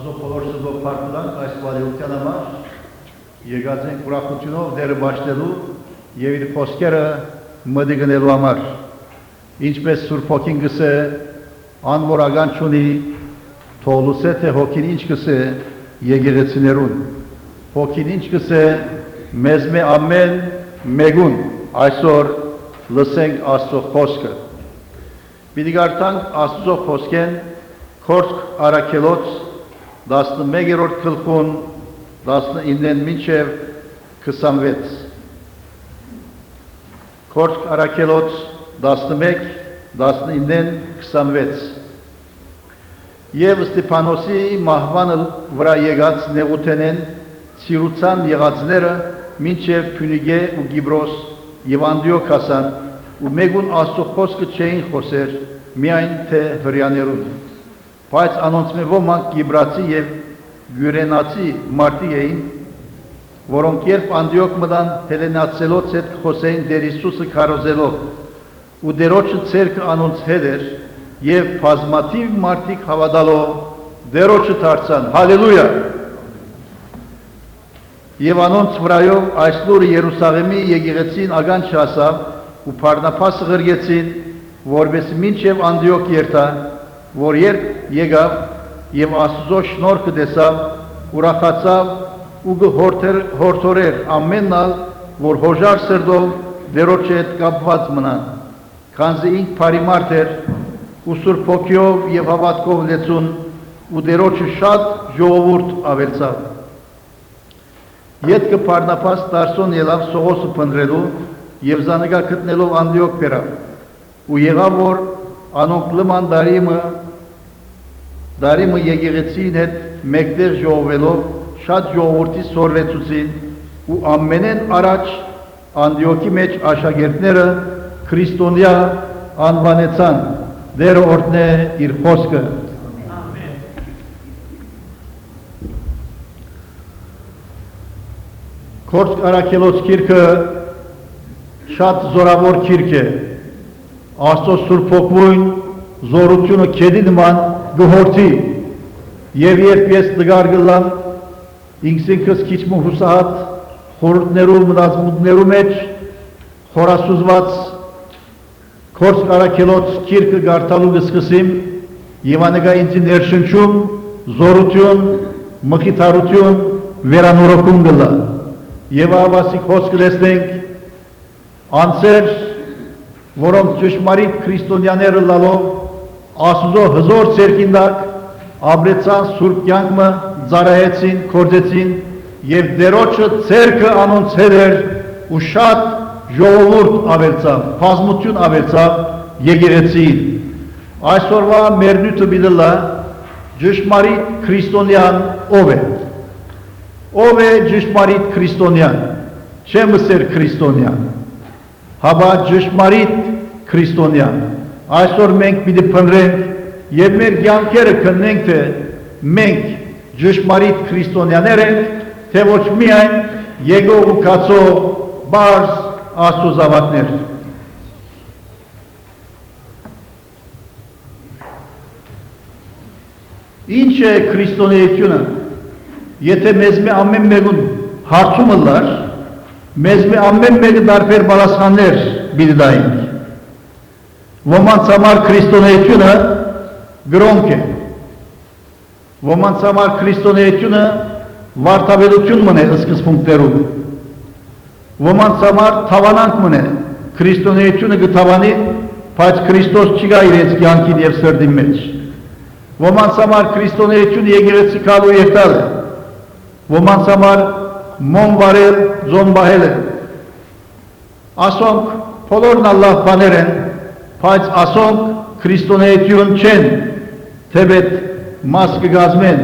Աստծո փորձով փառքանք այս վարիության համար եկած ենք ուրախությունով դերը բաշխելու եւ իր խոսքերը մտիգնելու համար ինչպես Սուրբ Հոգին գսե անորական չունի թողլուսե թե Հոգին ինչ գսե եկեղեցիներուն Հոգին ինչ գսե մեզ մե ամեն մեգուն այսօր լսենք Աստծո խոսքը Պիտի գարտանք Աստծո խոսքեն Քորձք Արաքելոց 11-րդ գլխուն 19-ն մինչև 26 Քորձք Արաքելոց 11 19-ն 26 Եվ Ստեփանոսի մահվանը վրա եկած նեղութենեն ցիրուցան եղածները մինչև Փյունիգե ու Գիբրոս եւ Անդիոք հասան ու մեգուն Աստծո խոսքը չէին խոսեր միայն թե հրյաներուն Բայց անոնց մե ոմանք գիբրացի եւ գյուրենացի մարդիկ էին, որոնք երբ Անդիոք մտան հելենացելոց հետ խոսեին դեր Հիսուսը քարոզելով, ու դերոջը ցերկը անոնց հետ էր եւ բազմաթիվ մարդիկ հավատալով դերոջը դարձան։ Հալելույա։ Եվ անոնց վրայով այս լուրը Երուսաղեմի եկեղեցին ագանջ հասավ ու Փարնափասը ղրգեցին, որովհետեւ մինչև Անդիոք երթա որ երբ եկավ եւ Աստծո շնորհքը տեսավ, ուրախացավ ու հորդորեր ամենալ, որ հոժար սրտով դերոջ հետ կապված մնան, քանզի ինք բարի մարդ էր ու Սուրբ Հոգիով եւ հավատքով լեցուն ու դերոջը շատ ժողովուրդ ավելցավ։ Ետքը Փարնափաս Տարսոն ելավ Սողոսը փնտրելու եւ զանագա գտնելով Անդիոք բերավ ու եղավ որ անոնք լման Դարիմը եկեղեցին հետ մեկտեղ ժողովելով շատ ժողովրդի սորվեցուցին ու ամենեն առաջ Անդիոքի մեջ աշակերտները քրիստոնյա անվանեցան դերը օրհնե իր խոսքը Ամեն Քորձք Արաքելոց գիրքը շատ զորավոր գիրք է Աստծո Սուրբ Հոգին զորությունը քեդի նման գհորթի եւ երբ ես դգար գլամ ինքսինքս քիչ մը հուսահատ խորհուրդներու մտածմունքներու մեջ խորասուզված Քորձք Արաքելոց գիրքը գարտալու գսկսիմ եւ անեգա ինձ ներշնչում զորություն մխիթարություն վերանորոգում գլա եւ ավասիկ խոսք լսենք անցեր որոնք ճշմարիտ քրիստոնյաները լալով Աստծո հզոր ցերկինդակ ապրեցան Սուրբ կյանքը ծառայեցին, կործեցին եւ դերոջը ցերկը անոնց հետ էր ու շատ ժողովուրդ ավելցավ, բազմություն ավելցավ եկեղեցին։ Այսօրվա մեր նյութը բիդլա ճշմարիտ քրիստոնյան ով է։ Ով է ճշմարիտ քրիստոնյան։ Չէ մսեր քրիստոնյան։ Հաբա ճշմարիտ քրիստոնյան։ Այսօր մենք պիտի փնտրենք եւ մեր կյանքերը քննենք թե մենք ճշմարիտ քրիստոնյաներ ենք թե ոչ միայն եկող ու կացող բարձ Աստծո զավակներ Ինչ է քրիստոնեությունը եթե մեզ մե ամեն մեկուն հարցումը լար մեզ մե ամեն մեկը դարբեր բալասխաններ պիտի դայինք Ոմանց համար քրիստոնեությունը գրոնք է Ոմանց համար քրիստոնեությունը վարդապետություն մնե սկզբունքներում Ոմանց համար թավանանք մնե քրիստոնեությունը գտավանի բայց Քրիստոս չի գա իրենց կյանքին եւ սրտի մեջ Ոմանց համար քրիստոնեությունը եկեղեցի կալու եւ տալ է Ոմանց համար մոմ վարել ձոն բահել է Ասոնք բոլորն Ալլահ բաներ են Բայց ասոնք քրիստոնեություն չեն, թեպետ մաս կգազմեն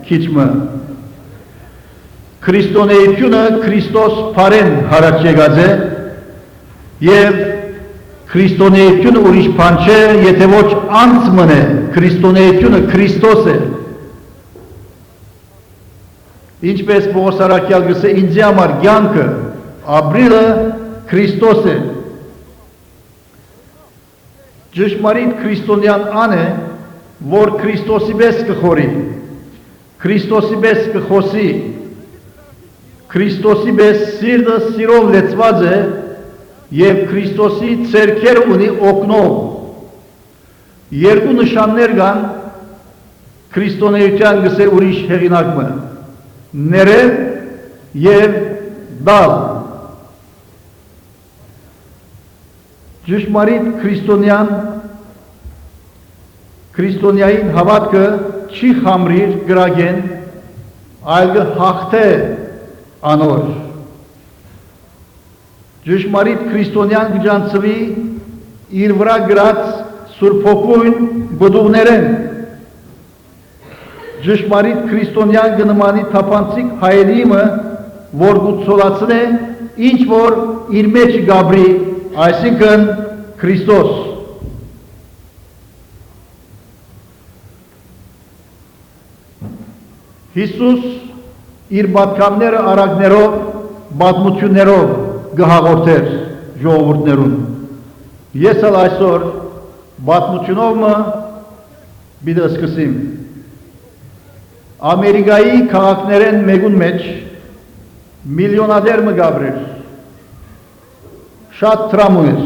քիչմը։ Քրիստոնեությունը Քրիստոս փարեն հարաճ եկած է եւ քրիստոնեությունը ուրիշ բան չէ, եթե ոչ անց մնե, քրիստոնեությունը Քրիստոս է։ Ինչպես Պողոս Արաքյալ գսե ինձ համար կյանքը, ապրիլը Քրիստոս է։ Ճշմարիտ քրիստոնյան ան է, որ Քրիստոսի պես կխորի, Քրիստոսի պես կխոսի, Քրիստոսի պես սիրտը սիրով լեցված է և Քրիստոսի ցերքեր ունի օգնող։ Երկու նշաններ կան քրիստոնեության գսե ուրիշ հեղինակը՝ ներել և դալ։ Ճշմարիտ քրիստոնյային հավատքը չի խամրիր գրագեն, այլ կհաղթե անոր։ Ճշմարիտ քրիստոնյան կջանցվի իր վրա գրած սուրբոքույն բդուղներեն։ Ճշմարիտ քրիստոնյան կնմանի թափանցիկ հայելիմը, որ գուցոլացնե ինչ որ իր մեջ գաբրի, այսինքն Քրիստոս։ Հիսուս իր պատգամները արագներով, պատմություններով կհաղորդեր ժողովուրդներուն։ Ես ալ այսօր պատմությունով պիտի սկսեմ։ Ամերիկայի քաղաքներեն մեկուն մեջ միլիոնադեր մը գաբրեր, շատ տրամուն էր,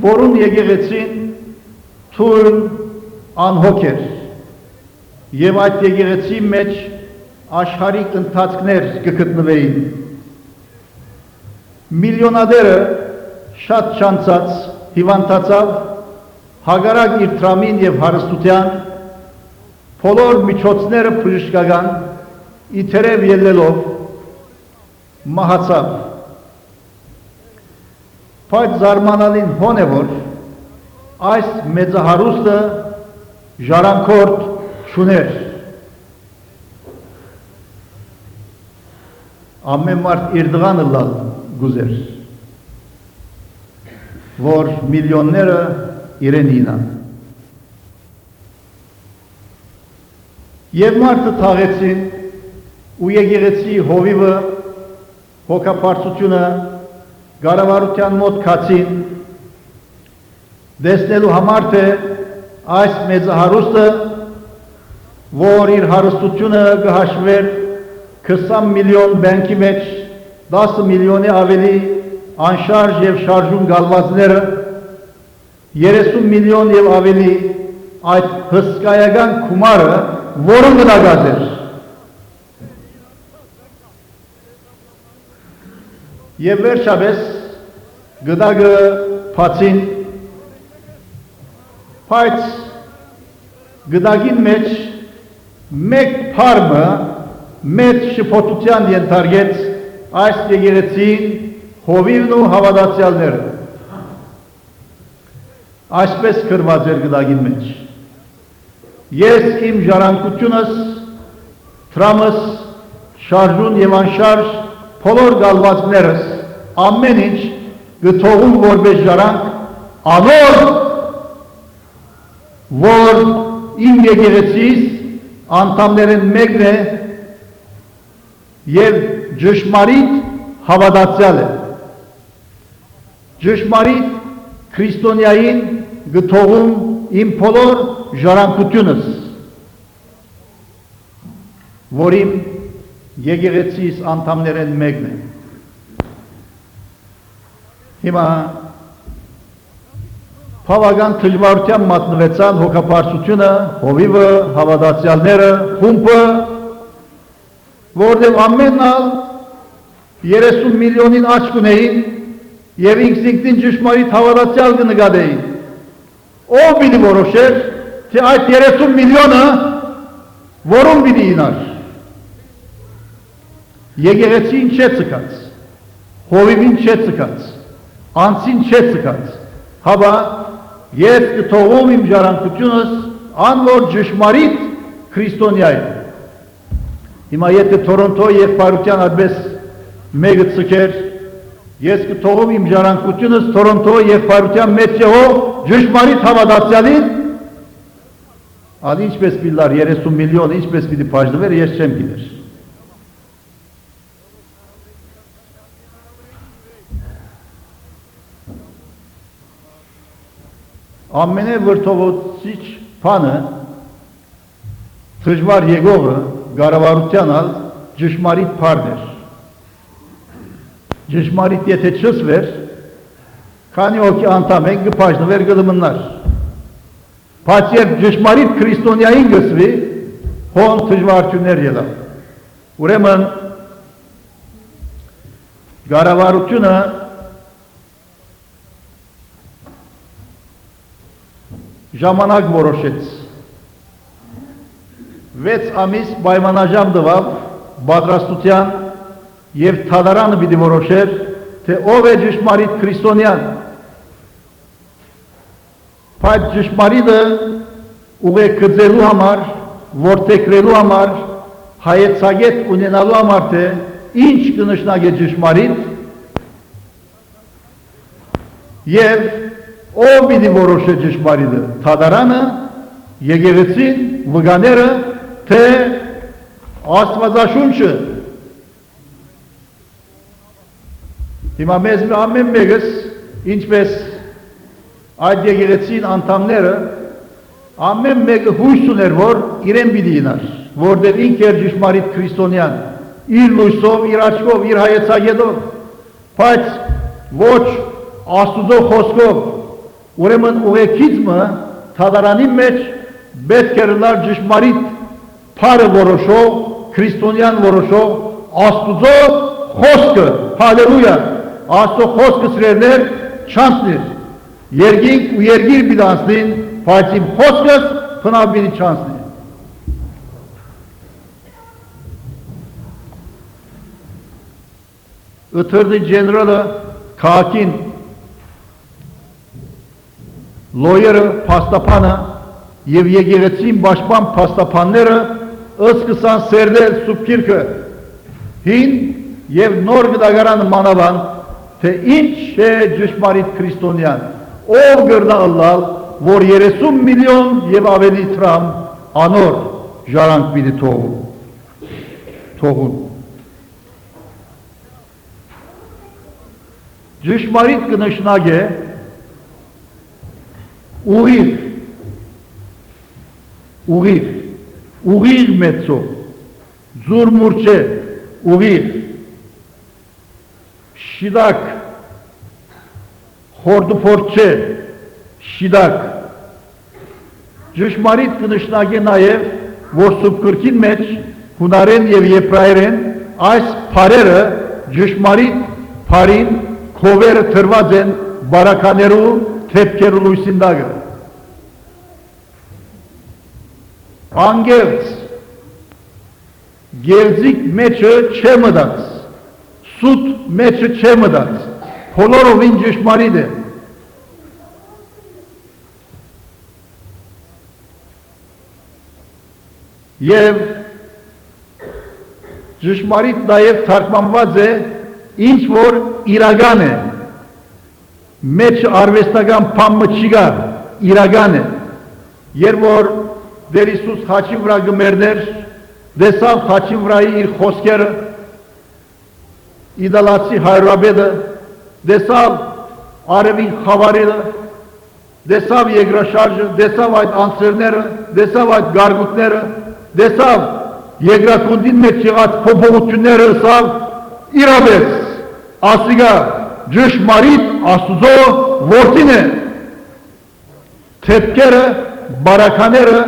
որուն եկեղեցին թույլ անհոգ էր, և այդ եկեղեցի մեջ աշխարհիկ ընթացքներ կգտնվեին։ Միլիոնադերը շատ չանցած հիվանդացավ, հագարակ իր տրամին և հարստության, բոլոր միջոցները բժշկական իթերև ելնելով մահացավ։ Բայց զարմանալին հոն է, որ այս մեծահարուստը ժառանգորդ չուներ։ Ամեն մարդ իր դղանը լալ գուզեր, որ միլիոնները իրեն ինան։ Եվ մարդը թաղեցին ու եկեղեցի հովիվը, հոգապարծությունը կառավարության մոտ քացին, տեսնելու համար թե այս մեծահարուստը, որ իր հարստությունը կհաշվեր 20 միլիոն բանկի մեջ 10 միլիոնի ավելի անշարժ և շարժուն գալվածները, 30 միլիոն և ավելի այդ հսկայական գումարը, որը գնագած էր։ Եվ վերջապես գդագը բացին, բայց գդագին մեջ մեկ փարմը մեծ շփոթության ենթարկեց այս եկեղեցին հովիվն ու հավատացյալները։ Այսպես գրված էր գդագին մեջ. Ես իմ ժառանգությունս, տրամս, շարժուն և անշարժ բոլոր գալվածներս ամեն ինչ գթողում որպես ժառանգ անոր, որ իմ եկեղեցիս անդամներեն մեկն է և ճշմարիտ հավատացյալ է։ Ճշմարիտ քրիստոնյային գթողում իմ բոլոր ժառանգությունս, որ իմ եկեղեցիս անդամներեն մեկն է։ Հիմա բավական դժվարության մատնվեցան հոգապարծությունը, հովիվը, հավատացյալները, խումբը, որտեղ ամենն ալ 30 միլիոնին աչք ունեին և ինքնին ճշմարիտ հավատացյալ կնկատեին։ Ով պիտի որոշեր, թե այդ 30 միլիոնը որում պիտի ինար։ Եկեղեցին չէ ցկած, հովիվին չէ ցկած, անցին չէ ցկած, հաբա ես կթողում իմ ժառանգությունս անոր ճշմարիտ քրիստոնյային։ Հիմա եթե Թորոնտո եղբայրության այդպես մեկը ցկեր, ես կթողում իմ ժառանգությունս Թորոնտո եղբայրության մեջ եղող ճշմարիտ հավատացյալին, ալ ինչպես պիտի 30 միլիոն, ինչպես պիտի բաժնվեր, ես չեմ գիտեր։ Ամենե վրդովոցիչ բանը Դժվար եկողը կառավարության ալ ճշմարիտ բառն էր։ Ճշմարիտ եթե չսվեր, քանի օքի անդամ են կփաժնվեր գլմնար։ Բայց երբ ճշմարիտ քրիստոնյային գսվի, հոն դժվարություններ ելա։ Ուրեմն կառավարությունը ժամանակ որոշեց։ 6 ամիս պայմանաժամ տվավ պատրաստության եւ թադարանը պիտի որոշեր, թե ով է ճշմարիտ քրիստոնյան։ Բայց ճշմարիտը ուղեկցելու համար, որդեգրելու համար, հայեցագետ ունենալու համար, թե ինչ կնշանակի ճշմարիտ եւ ով պիտի որոշե ճշմարիտը, թադարանը, եկեղեցին, վգաները, թե Աստվածաշունչը։ Հիմա մեզ ամեն մեկս, ինչպես այդ եկեղեցին անդամները, ամեն մեկը հույս ուներ, որ իրեն պիտի ինար, որտեղ ինք էր ճշմարիտ քրիստոնյան, իր լույսով, իր աչքով, իր հայեցագետով, բայց ոչ Աստուծո խոսքով, ուրեմն ուղեկիցը թադարանի մեջ պետք է լինար ճշմարիտ բառը որոշող, քրիստոնյան որոշող Աստուծո խոսքը, հալելույա, Աստծո խոսքը սիրելիներ չանցնիր, երկինք ու երկիր պիտի անցնին, բայց իմ խոսքս բնավ պիտի չանցնի։ Ըթրդի ջեներալը քաղաքին լոյերը, փաստաբանը եւ եկեղեցին պաշտպան փաստաբանները ըսկսան սերդել սուբկիրքը հին եւ նոր գդագարան մանավանդ, թե ինչ է ճշմարիտ քրիստոնյան, ով գրնա ըլլալ, որ 30 միլիոն եւ ավելի դրամ անոր ժարանք պիտի թողուն։ Ճշմարիտ կնշնագ է ուղիղ մեծով, ձուր մուրչե, ուղիղ, շիդակ, խորդուփորձե, շիդակ, ճշմարիտ կնշնագ է նաև, որ սուբկրքին մեջ հունարեն եւ եբրայերեն այս բառերը ճշմարիտ բառին քովերը թրված են բարականերու թեփքերու լույսին դագը։ Անգերց գերձիկ մեջը չէ մտած, սուտ մեջը չէ մտած, բոլորովին ճշմարիտ է։ Եվ ճշմարիտ նաև թարգմանված է ինչ որ իրական է, մեջ արվեստական փամը չկա, իրական է։ Երբ որ Դեր Հիսուս խաչի վրա գմերներ, դեսավ խաչի վրայի իր խոսքերը, իդալացի հայրաբեդը, դեսավ արևին խավարելը, դեսավ եգրաշարժը, դեսավ այդ անձերները, դեսավ այդ գարգուտները, դեսավ եգրակունդին մեջ եղած փոփոխությունները, սավ իրաբես, ասիգա ճշմարիտ Աստուծո որդին է, թեփքերը, բարակաները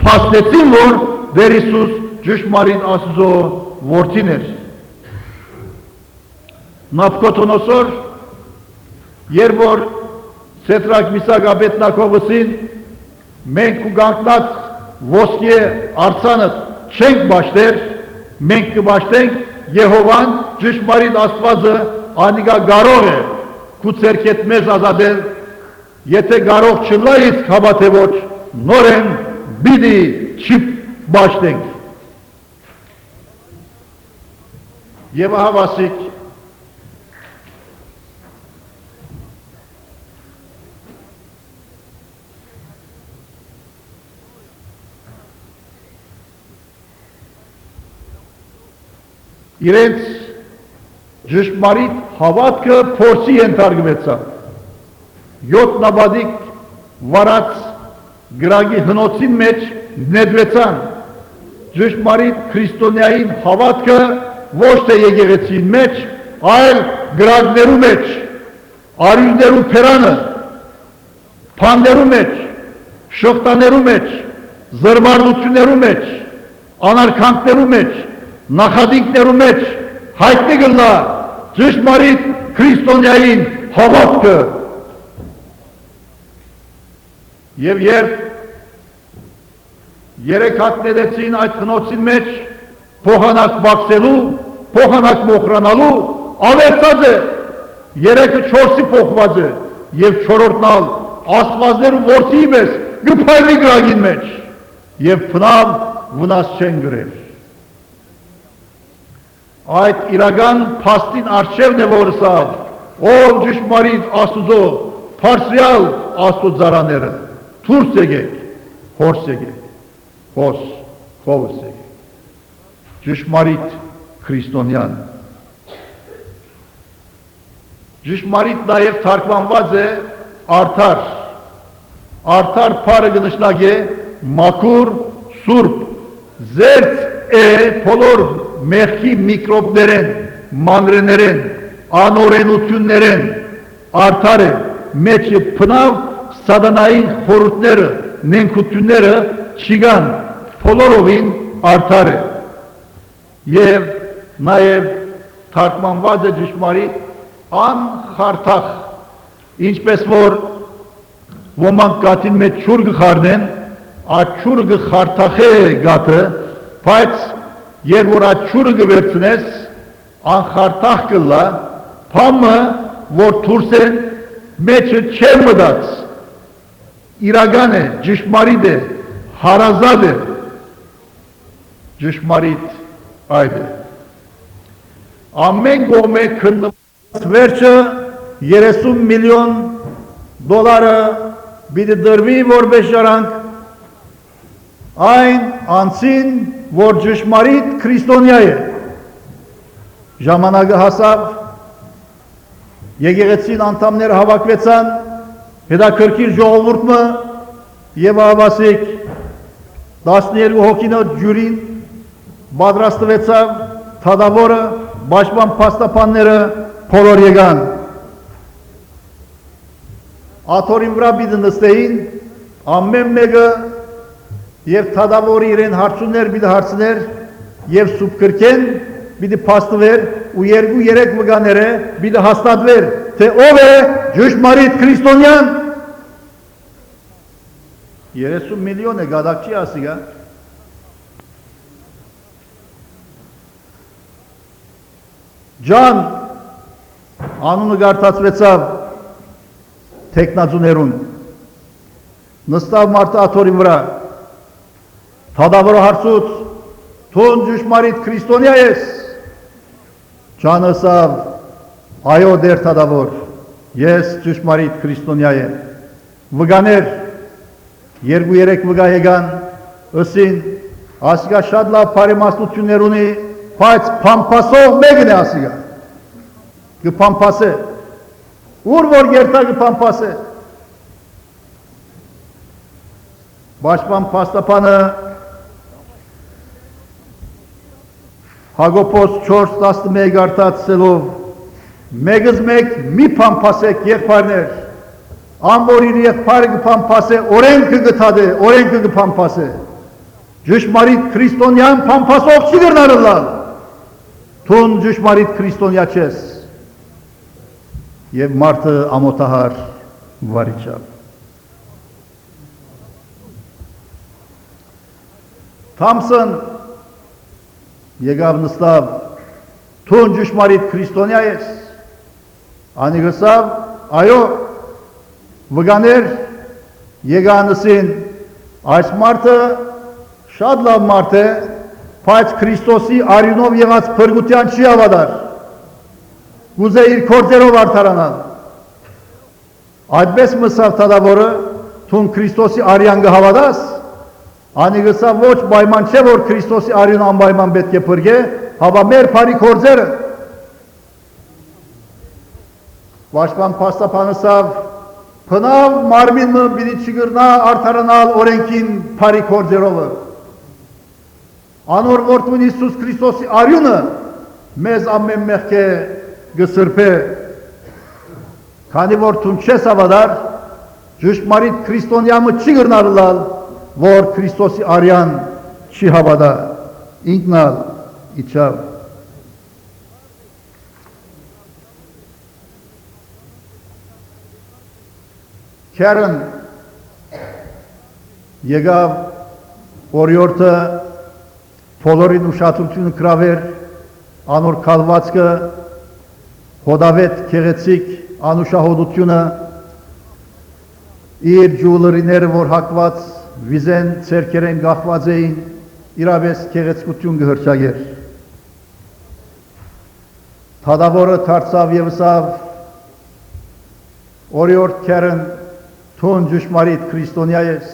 փաստեցին, որ Դեր Հիսուս ճշմարիտ Աստուծո որդին էր։ Նավկոդոնոսոր, երբ որ Սեդրակ Միսակ Աբեդնագովին մենք ու գանքնած ոսկե արձանը չենք բաշխեր, մենք կբաշխենք Եհովան ճշմարիտ Աստվածը անիկա կարող է քու ցերքետ մեզ ազատել, եթե կարող չլայից հավատե ոչ, նորեն բիդի չի բաշխենք։ Եվ հավասիկ իրենց ճշմարիտ հավատքը փորձի ենթարկվեցավ։ 7 նաբադիկ վարած գրագի հնոցին մեջ նետվեցան ճշմարիտ քրիստոնյային հավատքը ոչ թե եկեղեցին մեջ, այլ գրակներու մեջ, արյուններու փերանը, փանդերու մեջ, շղթաներու մեջ, զրմարլություններու մեջ, անարքանքներու մեջ, նախադինքներու մեջ հայտնի գլա ճշմարիտ քրիստոնյային հավատքը։ Եվ երբ երեք հատնedեցին այդ խնոցին մեջ փոխանակ բացելու, փոխանակ մոխրանալու, ավերծած է, երեքը չորսի փոխված է, և չորորդն ալ աստվածներու որդիի մեզ գպայլի գրագին մեջ, և փնավ վնաս չեն գրել։ Այդ իրական փաստին արջևն է որսավ, ով ճշմարիտ Աստուծո, փարսյալ Աստուծարաները, թուրս եկեք, հորս եկեք, խովս եկեք, ճշմարիտ քրիստոնյան։ Ճշմարիտ նաև թարգմանված է արդար, արդար փարը գնշնակ է մաքուր սուրբ, զերծ է բոլոր մեղքի միկրոբներեն, մանրեներեն, անօրենություններեն, արդար է, մեջը փնավ սատանային խորհուրդները, նենքությունները չիգան, բոլորովին արդար է։ Եվ նաև թարգմանված է ճշմարիտ անխարթախ, ինչպես որ ոմանք գաթին մեջ չուր գխարնեն, այդ չուր գխարթախ է գաթը, բայց երբ որ այդ չուրը գվերցնես, անխարթախ կլա, փամը, որ թուրս են, մեջը չե մդած, իրական է, ճշմարիտ է, հարազատ է, ճշմարիտ այդ է։ Ամեն կողմ է քննված վերջը 30 միլիոն դոլարը պիտի դրվի որպես ժառանգ այն անձին, որ ճշմարիտ քրիստոնյա է։ Ժամանակը հասավ, եկեղեցին անդամները հավաքվեցան, հետաքրքիր ժողովուրդը եւ ավասիկ 12 հոգինոց ջուրին պատրաստվեցավ, թադավորը, պաշտպան փաստաբանները բոլոր եկան։ Աթորին վրա պիտի նստեին, ամեն մեկը և թադավորի իրեն հարցուներ պիտի հարցներ և սուպ կրկեն պիտի փաստվեր ու 2-3 վկաները պիտի հաստատվեր, թե ով է ճշմարիտ քրիստոնյան։ 30 միլիոն է գադակ չի ասիգա։ Ջան անունը գարտացվեցավ թեկնածուներուն, նստավ մարդը աթորի վրա, թադավորը հարցուց, թուն ճշմարիտ քրիստոնյա ես, ջանը ասավ, այո դեր թադավոր, ես ճշմարիտ քրիստոնյա եմ, վկաներ, 2-3 վկա եկան, ըսին, ասիկա շատ լավ բարեմաստություններ ունի, բայց փամփասող մեկն է ասիկա, կփամփասե, ուր որ գերտա կփամփասե, պաշտպան փաստաբանը Հակոբոս 4:11 արտացելով մեկս մեկ մի փամփասեք եղբայրներ, ամոր իր եղբայրը կփամփասե, օրենքը կթադե, օրենքը կփամփասե, ճշմարիտ քրիստոնյան փամփասող չի կրնարըլալ, թուն ճշմարիտ քրիստոնյա չես, և մարդը ամոթահար վարիչավ։ Թամսն եկավ նստավ, թուն ճշմարիտ քրիստոնյա ես, անի գսավ, այո, վկաներ եկանսին, այս մարդը շատ լավ մարդ է, բայց Քրիստոսի արյունով եղած փրկության չի հավատար, գուզե իր քործերով արդարանալ։ Այդպես մսավ թադավորը, թուն Քրիստոսի արյան կհավատաս, անի գսավ ոչ պայման չէ, որ Քրիստոսի արյուն անպայման պետք է փրկե, հավա մեր բարի քործերը։ Պաշտպան փաստաբանըսավ, փնավ մարմինը պիտի չգրնա արդարանալ օրենքին բարի քործերովը։ Անոր որդուն Իսուս Քրիստոսի արյունը մեզ ամեն մեղքե գսրբե, քանի որ թուն չես հավատար, ճշմարիտ քրիստոնյամը չի գրնարլալ, որ Քրիստոսի արյան չի հավատա, ինքնալ իջավ։ Քերն եկավ օրիորդը բոլորին ուշադրությունը գրավեր, անոր կալվածքը, հոդավետ քեղեցիկ անուշահոդությունը, իր ջուլերիները, որ հակված վիզեն ցերկերեն գախված էին, իրավես քեղեցկություն գհրճագեր։ Թադավորը դարձավ եւ ասավ. օրիորդ քերն թուն ճշմարիտ քրիստոնյա ես։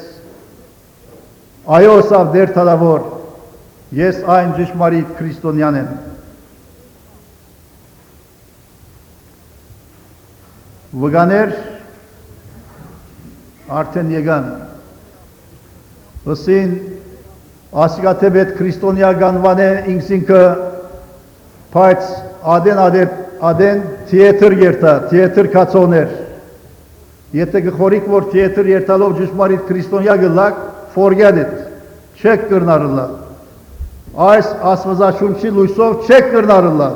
Այո, ասավ դեր թադավոր, ես այն ճշմարիտ քրիստոնյան եմ։ Վգաներ արդեն եկան, ըսին ասիկաթեբետ քրիստոնյա գանվան է ինքսինքը, բայց ադեն թիեթր երթա, թիեթր կացոներ, եթե գխորիկ, որ թիեթր երթալով ճշմարիտ քրիստոնյա գլակ, forget it, չեք կրնարըլա, այս ասվազաշունչի լույսով չեք կրնարըլա,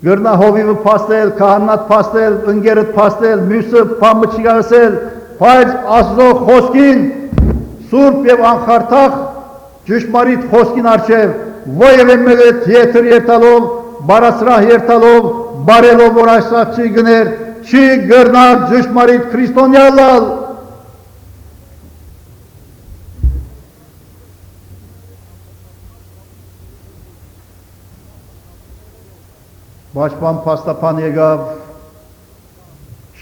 Գրնա հովիվը պաստել, կահաննատ պաստել, ընգերըտ պաստել, մյուսը պամը չիգասել, բայց ասզո խոսքին, սուրպ և անխարտախ, ճշմարիտ խոսքին արջև, ոյև մեղետ եթր երթալով, բարասրահ երթալով, բարելով որ այսած չի գներ, չի գրնար ճշմարիտ քրիստոնյալալ, Բաշխման պաստապան եկավ,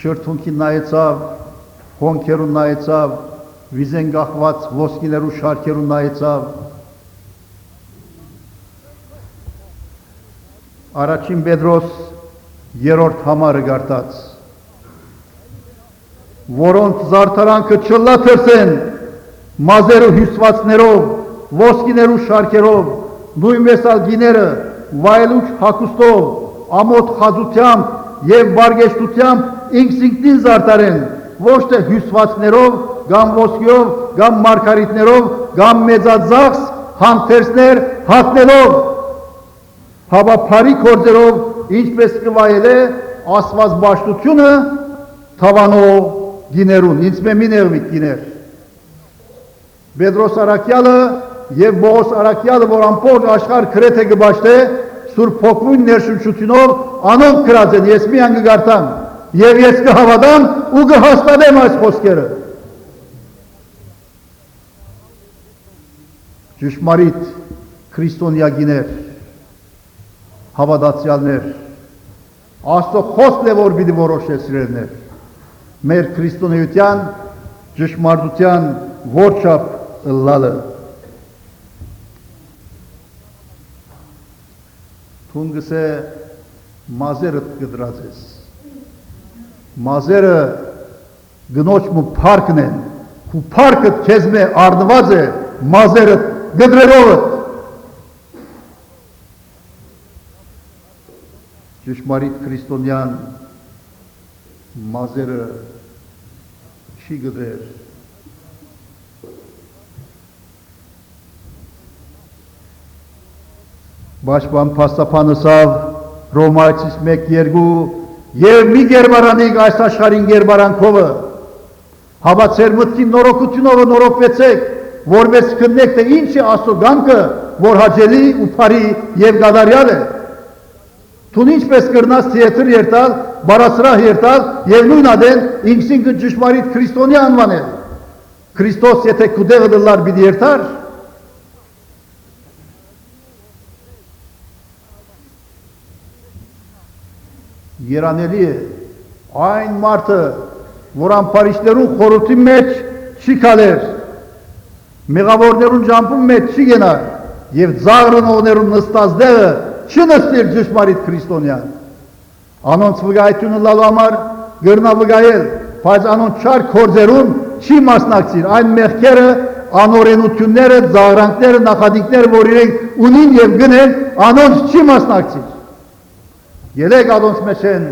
շրթունքին նայեցավ, հոնքերուն նայեցավ, վիզեն գախված ոսկիներու շարքերուն նայեցավ, առաջին Պետրոս երորդ համարը գարտած, որոնց զարդարանքը չլաթրսեն մազերու հյուսվածներով, ոսկիներու շարքերով, նույնպես ալ գիները, վայելուչ հակուստով, ամոթ խազությամբ և բարգեշտությամբ ինքսինքնին զարտարեն, ոչ թե հյուսվածներով, գամ ոսկիով, գամ մարգարիտներով, գամ մեծածախս, հանթերսներ հատնելով, հավապարի կործերով, ինչպես կվայել է ասված բաշտությունը թավանով գիներուն, ինձ մեմին էղվիտ գիներ։ Պետրոս Արաքյալը և Բողոս Արաքյալը, որ ամբողջ աշխարհ քրեթե գբաշտե, Սուրբ Հոգուն ներշնչությունով անոնք գրած են, ես միան կգարտամ, և ես կհավատամ ու կհաստատեմ այս խոսքերը։ Ճշմարիտ քրիստոնյագիներ, հավատացյալներ, Աստծո խոսքն է, որ պիտի որոշեցրելներ, մեր քրիստոնեության ճշմարտության որչափ ըլլալը։ Թունգս է մազերըտ գդրած ես, մազերը գնոչ մու պարքն են, ու պարքըտ կեզ մե արդված է մազերըտ գդրերովըտ։ Ճշմարիտ քրիստոնյան մազերը չի գդրեր, Բաշխման պաստապանը սավ, Ռոմայցիս մեկ երկու, և մի գերբարանիկ այս աշխարին գերբարանքովը, հավացեր մտքին նորոքությունովը նորոքվեցեք, որպես կնեք թե ինչ է Աստծո գամքը, որ հաճելի ու բարի և գադարյալ է։ Թուն ինչպես կրնաս թիեթր երթալ, բարասրահ երթալ և նույն ադեն ինքսինքն ճշմարիտ քրիստոնյա անվանել։ Քրիստոս եթե կուդեղը դլար պիտի երթար, երանելի է այն մարդը, որ ամպարիշներուն խորհրդի մեջ չի կալեր, մեղավորներուն ժամբում մեջ չի գենար և ձաղրնողներուն նստած դեղը չի նստիր ճշմարիտ քրիստոնյան։ Անոնց վգայությունը լալու համար գրնա վգայել, բայց անոնց չար կործերուն չի մասնակցիր, այն մեղքերը անօրենությունները, զաղրանքները, նախադիկները, որ իրենք ունին եւ գնեն, անոնց չի մասնակցիր։ Ելեք անոնց մեջ են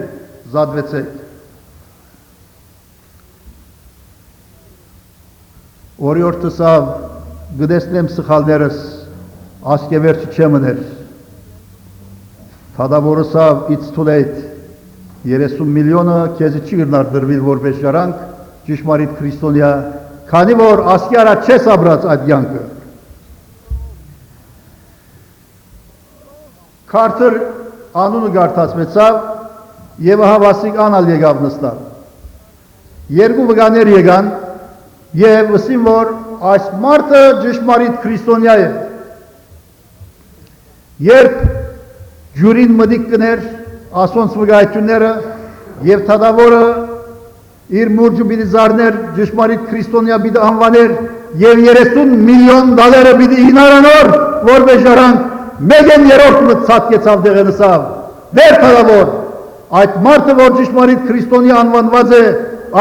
զատվեցեք։ Օրիորդ տեսավ գտեսնեմ սխալներս, ասկևերջը չեմ ուներ։ Թադավորսավ it's too late 30 միլիոնը քեզի չի գնար դրվել որպես ժառանգ ճշմարիտ քրիստոնյա, քանի որ ասկի առաջ չես ապրած այդ յանքը։ Քարթր անունը գարտացվեցավ եւ հավասիկ անալ եկավ նստավ։ Երկու վգաներ եկան եւ ասին որ այս մարդը ճշմարիտ քրիստոնյա է։ Երբ ջուրին մդիկ կներ ասոնց վգայությունները եւ թադավորը իր մուրջը պիտի զարներ ճշմարիտ քրիստոնյա պիտի անվաներ եւ 30 միլիոն դոլարը պիտի ինարանոր որպես ժառանգ մեգեն երրորդը ցածկեցավ դեղենսավ դեր թադավոր այդ մարդը որ ճշմարիտ քրիստոնյա անվանված է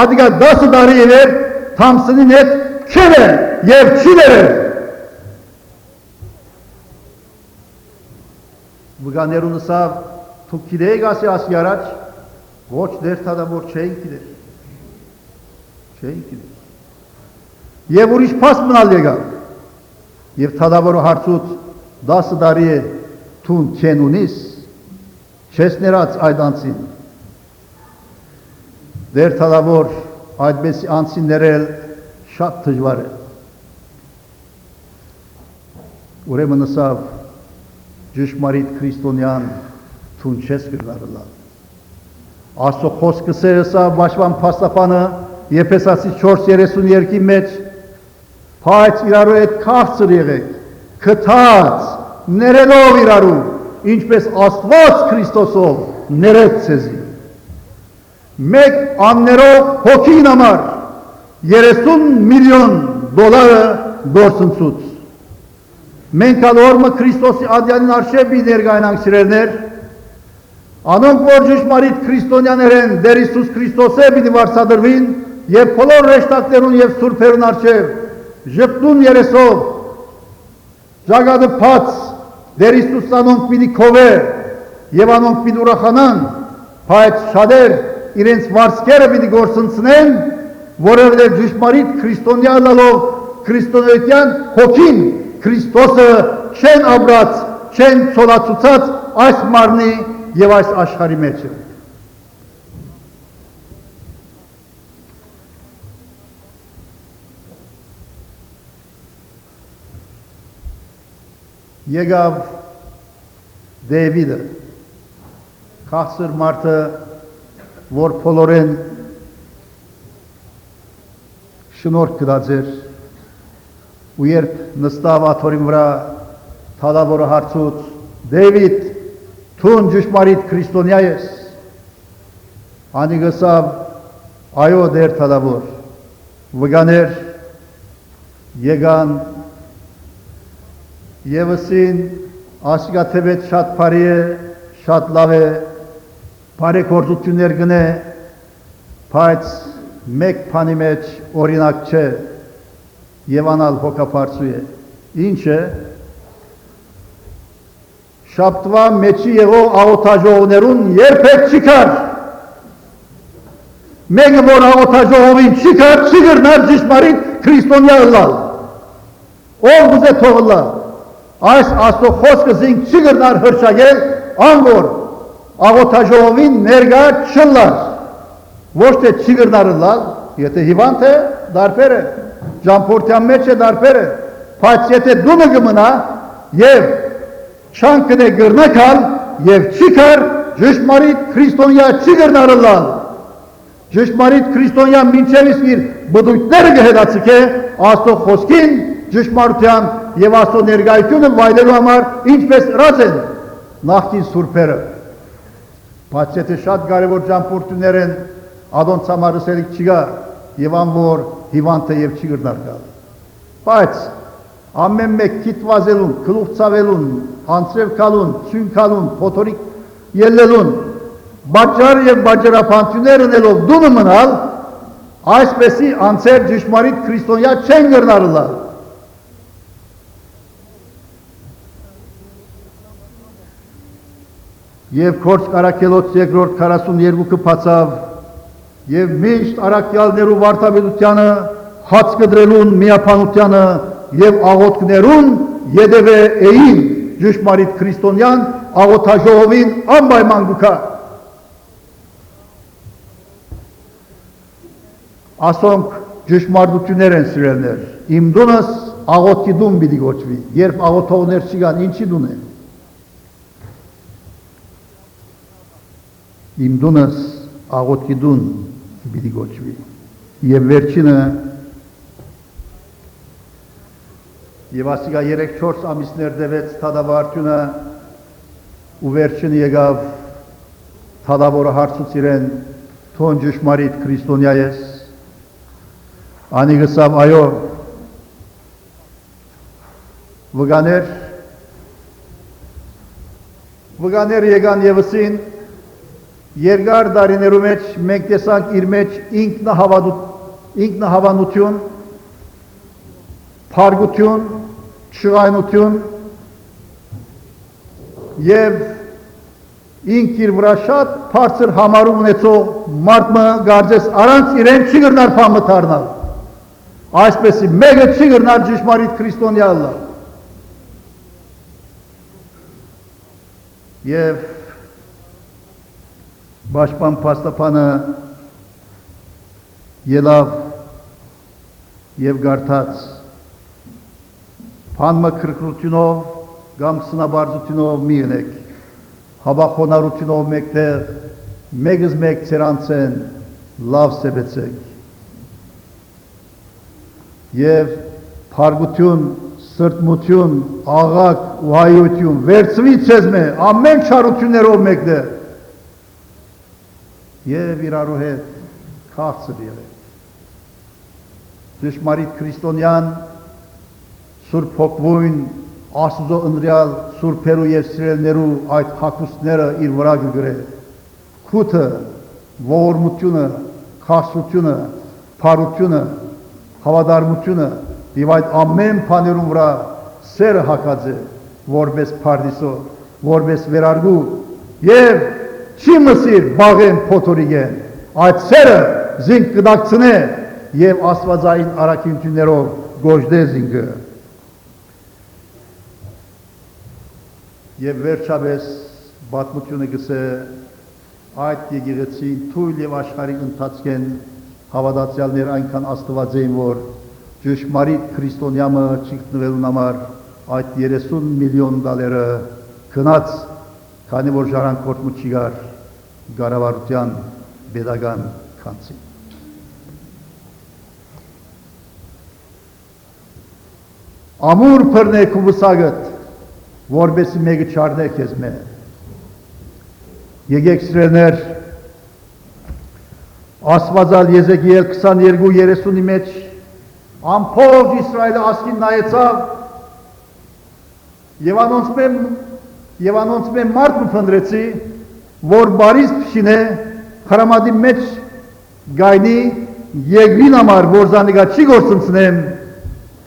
ադիգա 10 տարի էր Թամսոնին հետ քերը եւ չիները վգաներուն սավ թուք գիտեիք ասի ասի առաջ ոչ դեր թադավոր չէին գիտեր չէին գիտեր եւ ուրիշ փաս մնալ եկավ եւ թադավորը հարցուց 10 տարի է թուն չեն ունիս չես ներած այդ անցին դեր թադավոր այդպես անցին ներել շատ դժվար է ուրեմն ասավ ճշմարիտ քրիստոնյան թուն չես գրնարելա Աստծո խոսքս է սա բաշվան փաստապանը Եփեսացի 4:32 մեջ փայծ իրարու հետ քաղցր եղեք քթած ներելով իրարու ինչպես Աստված Քրիստոսով ներեց ցեզի մեկ աններով հոգին համար 30 միլիոն դոլարը գործընծուց մենք ալորմը Քրիստոսի ադյանին արշեվի ներգայնանք սիրելներ անոնք որ ճշմարիտ քրիստոնյաներ են դեր Հիսուս Քրիստոսը պիտի վարձատրվին եւ բոլոր ռեշտակներուն եւ սուրբերուն արշեվ ժպտուն երեսով ժագադը փած դեր Հիսուս անոնք պիտի քովե եւ անոնք պիտի ուրախանան բայց շատեր իրենց վարձքերը պիտի գործընծնեն որովհետեւ ճշմարիտ քրիստոնյա լալով քրիստոնեության հոգին Քրիստոսը չեն ապրած, չեն ցոլացուցած այս մարմնի եւ այս աշխարհի մեջ։ Եկավ Դեվիդը, քաղցր մարդը, որ փոլորեն շնորհք կդած էր ու երբ նստավ աթորին վրա թադավորը հարցուց Դեվիդ թուն ճշմարիտ քրիստոնյա ես անիգսավ այո դեր թադավոր վգաներ եկան եվսին ասիգա թեվետ շատ բարի է շատ լավ է բարեգործություններ գնե բայց մեկ բանի մեջ օրինակ չէ եւ անալ հոգապարծու է ինչ է շաբթվա մեջի եղող աղոթաժողովներուն երբեք չի կար մեկը որ աղոթաժողովին չի կար չի գրնար ճշմարիտ քրիստոնյա լալ ով ուզե թողլա այս աստծո խոսքը զինք չի գրնար հրճագել անգոր աղոթաժողովին ներկա չլար ոչ թե չի գրնար լալ եթե հիվանդ է դարբեր է Ճամփորդյան մեջ է դարբերը, բայց եթե դումը գմնա եւ չանկն է գրնակալ եւ չի կար ճշմարիտ քրիստոնյա չի գրնարլալ ճշմարիտ քրիստոնյա մինչեւս իր բդույթները գհետացիք է Աստծո խոսքին ճշմարտության եւ Աստծո ներկայությունը վայելելու համար ինչպես ռած են նախկին սուրբերը բայց եթե շատ կարեւոր ճամփորդություններ են ադոնց համար ուսելիք չի գա եւ անոր հիվանդը եւ չի գրնար գալ բայց ամեն մեկ քիթվազելուն քլուխցավելուն անցրև կալուն ցույն կալուն փոթորիկ ելելուն բաճար եւ բաճարապանություններ ունելով դումը մնալ այսպեսի անցեր ճշմարիտ քրիստոնյա չեն գրնարլա Եվ Քորձ Կարաքելոց երկրորդ 42-ը բացավ եւ միշտ արաքյալներու վարդապետությանը հաց կդրելուն միապանությանը եւ աղոթքներուն յետևե էին ճշմարիտ քրիստոնյան աղոթաժողովին անպայման գուքա ասոնք ճշմարտություններ են սիրելներ իմ դունս աղոթքի դուն պիտի գոչվի երբ աղոթողներ չկան ինչի դուն է իմ դունս աղոթքի դուն պիտի գոչվի եւ վերջինը եւ ասիկա 3-4 ամիսներ դեվեց թադավարտյունը ու վերջին եկավ թադավորը հարցուց իրեն թոն ճշմարիտ քրիստոնյա ես անի գսավ այո վգաներ եկան եվսին երկար դարիներու մեջ մենք տեսանք իր մեջ ինքնահավանություն փարգություն շղայնություն եւ ինք իր վրա շատ բարձր համարում ունեցող մարդը գարձես առանց իրեն չի գրնար փամը դառնալ այսպեսի մեկը չի գրնար ճշմարիտ քրիստոնյա ալլա եւ Պաշտպան փաստաբանը ելավ եւ գարտած Փանմը քրկրությունով կամ սնաբարձությունով մի ընեք հավախոնարությունով մեկտեղ մեկս մեկ ցերանցեն լավ սեբեցեք եւ փարգություն սրտմություն աղակ ու հայություն վերցվի ցեզմե ամեն չարություններով մեկտեղ եւ իրարու հետ քաղցր եղեք ճշմարիտ քրիստոնյան Սուրբ Հոգվույն Աստծո ընտրյալ սուրբերու եւ սիրելներու այդ հագուստները իր վրա գրե քութը ողորմությունը խաղաղությունը փարությունը հավատարմությունը եւ այդ ամեն բաներուն վրա սերը հակած է որպես փարդիսո որպես վերարգու եւ չի մսիր բաղեն փոթորիգեն այդ սերը զինք կդակցնե եւ աստվածային արաքինություններով գոժդե զինքը եւ վերջապես բացմությունը գսե այդ եկեղեցին թույլ եւ աշխարհի ընթացքեն հավատացյալներ այնքան աստված էին որ ճշմարիտ քրիստոնյամը չգտնվելուն համար այդ 30 միլիոն դոլարը գնաց քանի որ ժառանգորդ մուտքի գար գարավարության pedagogan kansi. Amur părne cu văsagăt, vorbesi megi çarne kezme. Yegek sirener, Asvazal Yezekiel 22-30 մեջ ամփոփ Իսրայելը ասկին նայեցավ եւ անոնց մեն մարդ մփնդրեցի որ բարիս փշինե խրամադի մեջ գայնի եգրին համար որ զանիգա չի գործընծնեմ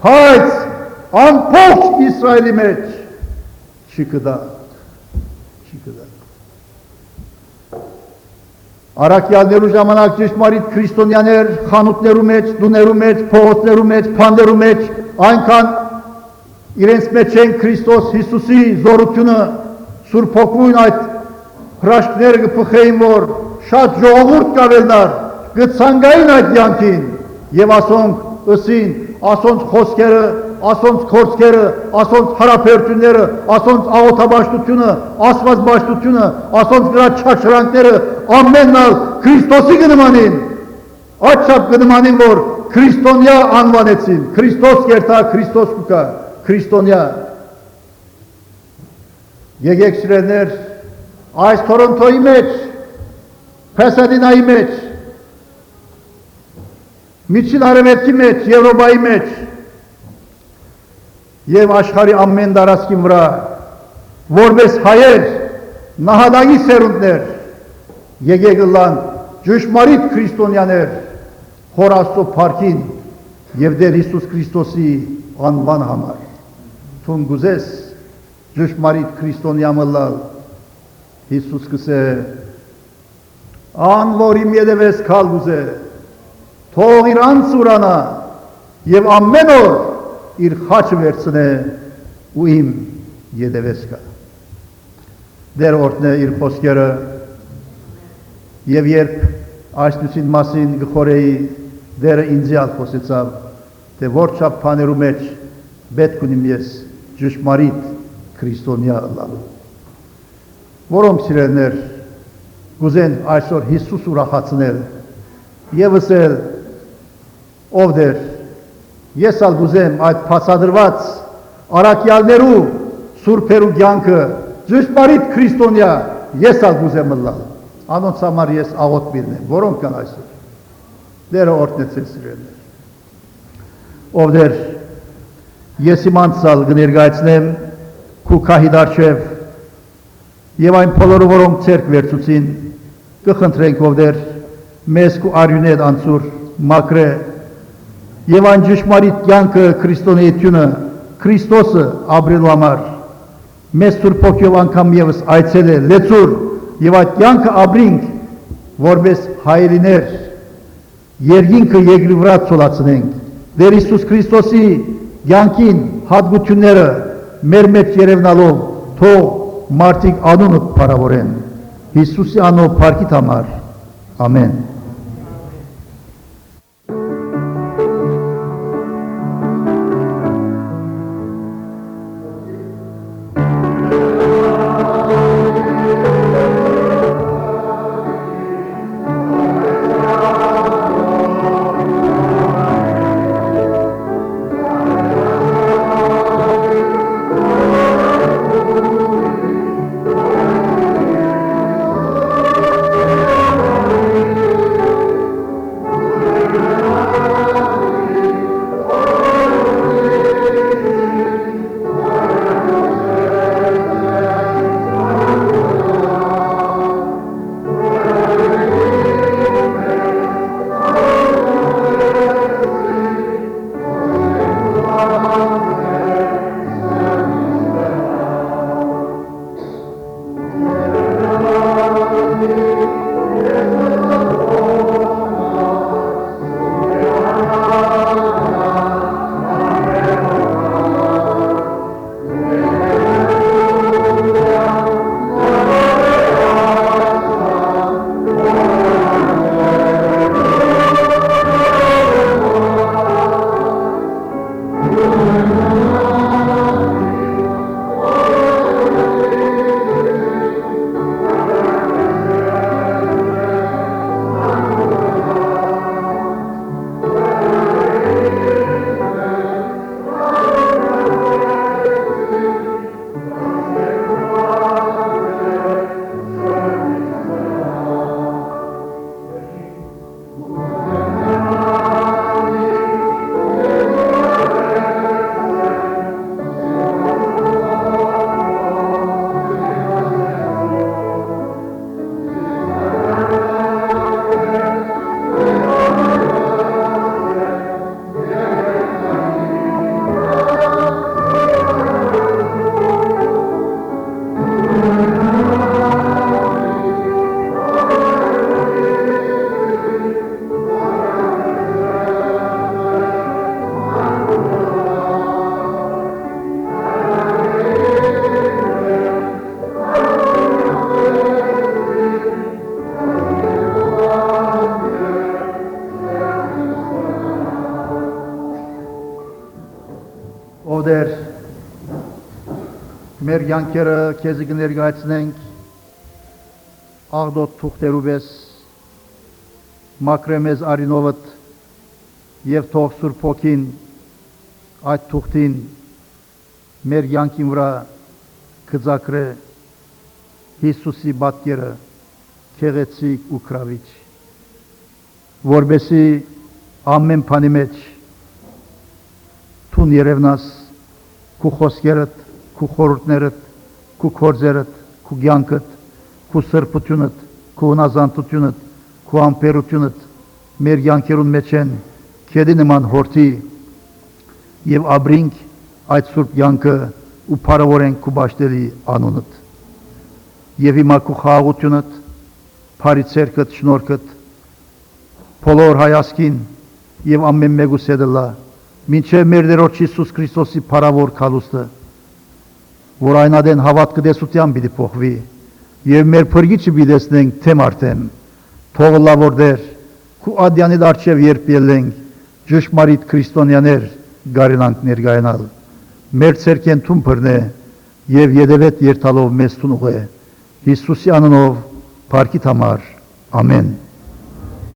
բայց ամփոփ Իսրայելի մեջ չկդա Արաքյալներու ժամանակ ճշմարիտ քրիստոնյաներ խանութներու մեջ, դուներու մեջ, փողոցներու մեջ, փանդերու մեջ այնքան իրենց մեջ են Քրիստոս Հիսուսի զորությունը Սուրբ Հոգուն այդ հրաշքները կփխեին որ շատ ժողովուրդ կավելնար կցանգային այդ յանքին եւ ասոնք ըսին ասոնց խոսքերը ասոնց քորձքերը, ասոնց հարաբերությունները, ասոնց աղոթաբաշտությունը, աստվածբաշտությունը, ասոնց դրա չաչրանքները ամենալ Քրիստոսի կնմանին, այդչափ կնմանին, որ քրիստոնյա անվանեցին, Քրիստոս կերտա, Քրիստոս կուկա, քրիստոնյա։ Եկեք սիրելիներ, այս Թորոնտոյի մեջ, Փեսադինայի մեջ, Միջին Արևելքի մեջ, Եվրոպայի մեջ Եվ աշխարհի ամեն տարածքի վրա որպես հայեր նահատակի սերունդներ եկեք լան ճշմարիտ քրիստոնյաներ Հոր Աստծո փառքին եւ Տեր Հիսուս Քրիստոսի անվան համար թուն գուզես ճշմարիտ քրիստոնյա մլալ Հիսուս կսե ան որ իմ ետևես քալ գուզե թող իր անցուրանա եւ ամեն օր իր խաչը վերցնե ու իմ ետևես կա դեր օրտնե իր խոսքերը եւ երբ այս նույն մասին գխորեի դերը ինձիալ խոսեցավ թե որչափ բաներու մեջ պետք ունիմ ես ճշմարիտ քրիստոնյա ըլլալ որոնք սիրելներ գուզեն այսօր Հիսուս ուրախացնել եւ ասել ով դեր ես ալ գուզեմ այդ բացադրված արաքյալներու սուրբերու կյանքը ճշմարիտ քրիստոնյա ես ալ գուզեմ ըլլալ անոնց համար ես աղոտ բիրնեմ որոնք կան այսօր դերը օրհնեցել սիրելներ ով դեր ես իմ անցյալ կներկայացնեմ քու քահի դարչև եւ այն բոլորը որոնք ցերկ վերցուցին կխնդրենք ով դեր մեզ քու արյունետ անցուր մակրե եւ այն ճշմարիտ կյանքը քրիստոնեությունը Քրիստոսը ապրելու համար մեզ Սուրբ Հոգով անգամ եւս այցել է լեցուր եւ այդ կյանքը ապրինք որպես հայրիներ երկինքը երկրի վրա ցոլացնենք Դեր Հիսուս Քրիստոսի կյանքին հատկությունները մեր մեջ երևնալով թող մարդիկ անունը փառավորեն Հիսուսի անով փառքիդ համար ամեն Ովդեր մեր յանքերը քեզի կներկայացնենք աղդոտ թուղթերու պես մակրեմեզ արինովդ եւ թող Սուրբ Հոգին այդ թուղթին մեր յանքին վրա կձակրե Հիսուսի բատկերը քեղեցիկ ու քրավիչ որբեսի ամեն բանի մեջ Tun երևնաս քու խոսքերդ, քու խորհուրդներդ, քու գործերդ, քու կյանքդ, քու սրբությունդ, քու հնազանդությունդ, քու ամպերությունդ մեր կյանքերուն մեջ են քեդի նման հորթի եւ ապրինք այդ սուրբ կյանքը ու փառավորենք քու բաշտերի անունդ եւ հիմա քո խաղաղությունդ, փարիցերքդ, շնորհքդ բոլոր հայասքին եւ ամեն մեկուս հետ լա, մինչեւ մեր Տերոջ Հիսուս Քրիստոսի փառավոր քալուստը, որ այն ադեն հավատքը դեսության պիտի փոխվի եւ մեր փրկիչը պիտի տեսնենք թե մարդեմ, թող լա որ դեր, քու ադյանի դարչեւ երբ ելենք, ճշմարիտ քրիստոնյաներ գարելանք ներգայանալ, մեր ցերկեն թուն բռնե եւ յետևետ երթալով մեզ տուն ուղե, Հիսուսի անունով փառքիդ համար, ամեն։